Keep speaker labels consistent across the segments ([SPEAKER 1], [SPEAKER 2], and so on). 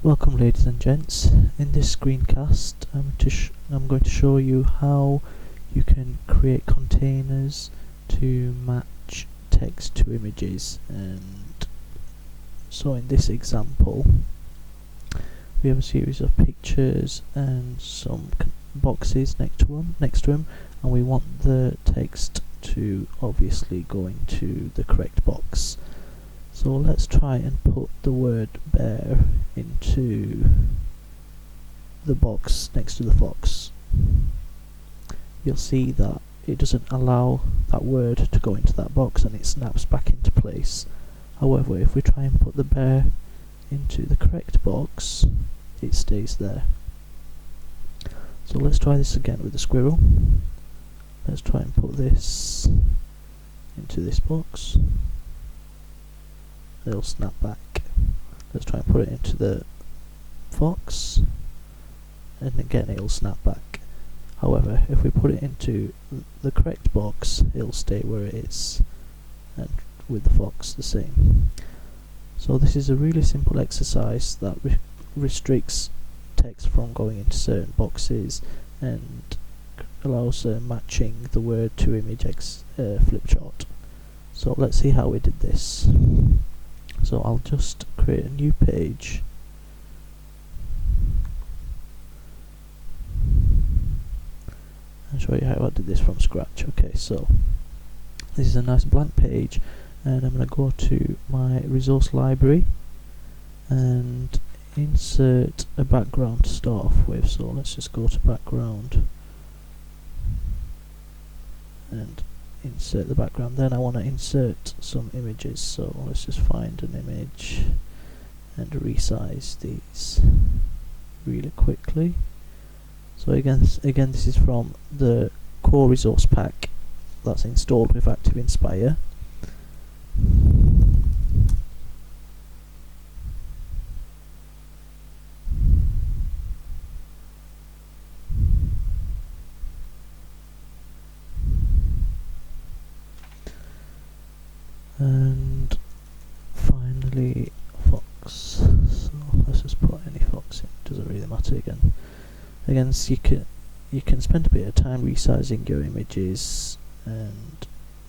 [SPEAKER 1] Welcome ladies and gents. In this screencast I'm going to show you how you can create containers to match text to images. And so in this example we have a series of pictures and some boxes next to them, and we want the text to obviously go into the correct box. So let's try and put the word bear into the box next to the fox. You'll see that it doesn't allow that word to go into that box and it snaps back into place. However, if we try and put the bear into the correct box, it stays there. So let's try this again with the squirrel. Let's try and put this into this box. It'll snap back. Let's try and put it into the fox, and again it'll snap back. However, if we put it into the correct box, it'll stay where it is, and with the fox the same. So this is a really simple exercise that restricts text from going into certain boxes and allows matching the word to image flipchart. So let's see how we did this. So I'll just create a new page and show you how I did this from scratch. Okay, so this is a nice blank page, and I'm going to go to my resource library and insert a background to start off with. So let's just go to background and insert the background. Then I want to insert some images, so let's just find an image and resize these really quickly. So again this is from the core resource pack that's installed with ActiveInspire. And finally fox, so let's just put any fox in, doesn't really matter. Again so you can spend a bit of time resizing your images and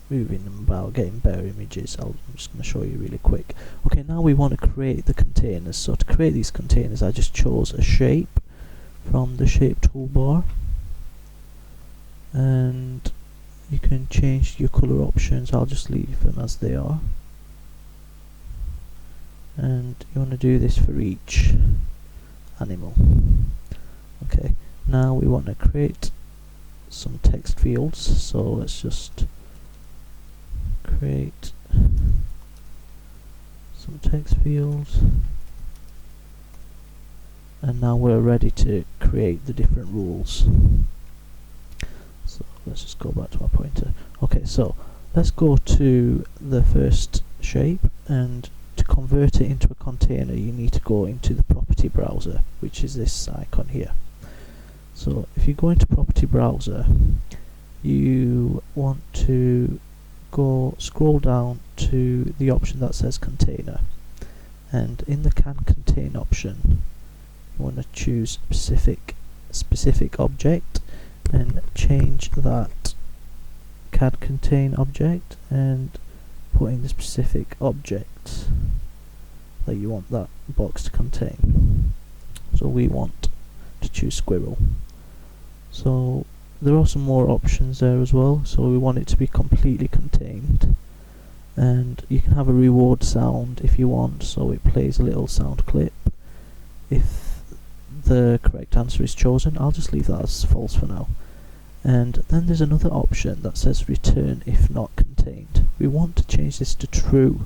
[SPEAKER 1] moving them about, getting better images. I'm just going to show you really quick. Okay, now we want to create the containers. So to create these containers I just chose a shape from the shape toolbar, and you can change your colour options. I'll just leave them as they are, and you want to do this for each animal. Okay, now we want to create some text fields, so let's just create some text fields, and now we're ready to create the different rules. So let's just go back to our pointer. Okay, so let's go to the first shape, and to convert it into a container you need to go into the property browser, which is this icon here. So if you go into property browser, you want to scroll down to the option that says container, and in the can contain option you want to choose specific object and change that can contain object and put in the specific object that you want that box to contain. So we want to choose squirrel. So there are some more options there as well. So we want it to be completely contained, and you can have a reward sound if you want, so it plays a little sound clip if the correct answer is chosen. I'll just leave that as false for now. And then there's another option that says return if not contained. We want to change this to true.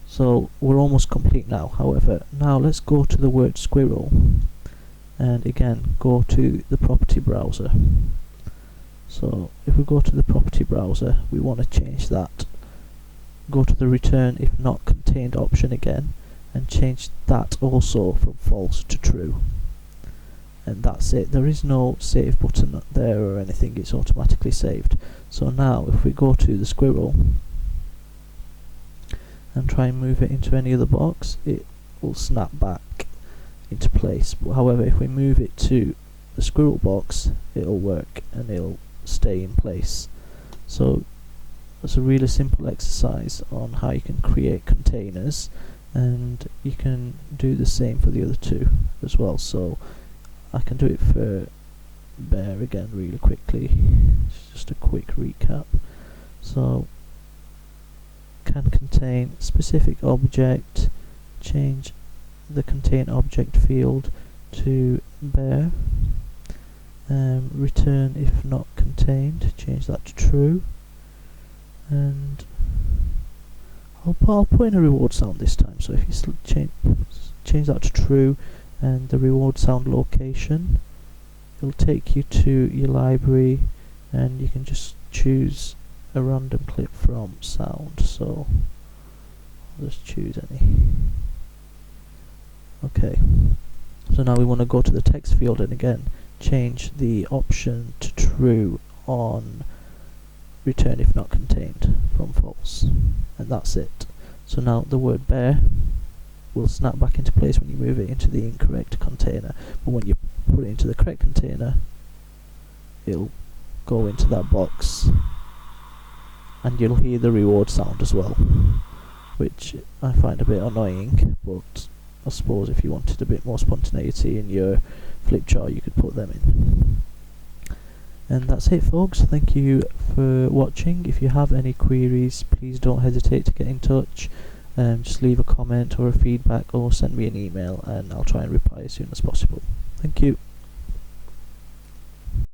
[SPEAKER 1] So we're almost complete now. However, now let's go to the word squirrel, and again go to the property browser. So if we go to the property browser, we want to change that. Go to the return if not contained option again, and change that also from false to true. And that's it. There is no save button there or anything, it's automatically saved. So now if we go to the squirrel and try and move it into any other box, it will snap back into place. But however, if we move it to the squirrel box, it'll work and it'll stay in place. So that's a really simple exercise on how you can create containers, and you can do the same for the other two as well. So I can do it for bear again really quickly. It's just a quick recap. So can contain specific object, change the contain object field to bear, return if not contained, change that to true, and I'll put in a reward sound this time. So if you change that to true and the reward sound location, it'll take you to your library and you can just choose a random clip from sound. So I'll just choose any. Okay, so now we want to go to the text field and again change the option to true on return if not contained from false, and that's it. So now the word bear will snap back into place when you move it into the incorrect container, but when you put it into the correct container, it'll go into that box and you'll hear the reward sound as well, which I find a bit annoying, but I suppose if you wanted a bit more spontaneity in your flip chart, you could put them in. And that's it, folks. Thank you for watching. If you have any queries, please don't hesitate to get in touch. Just leave a comment or a feedback or send me an email and I'll try and reply as soon as possible. Thank you.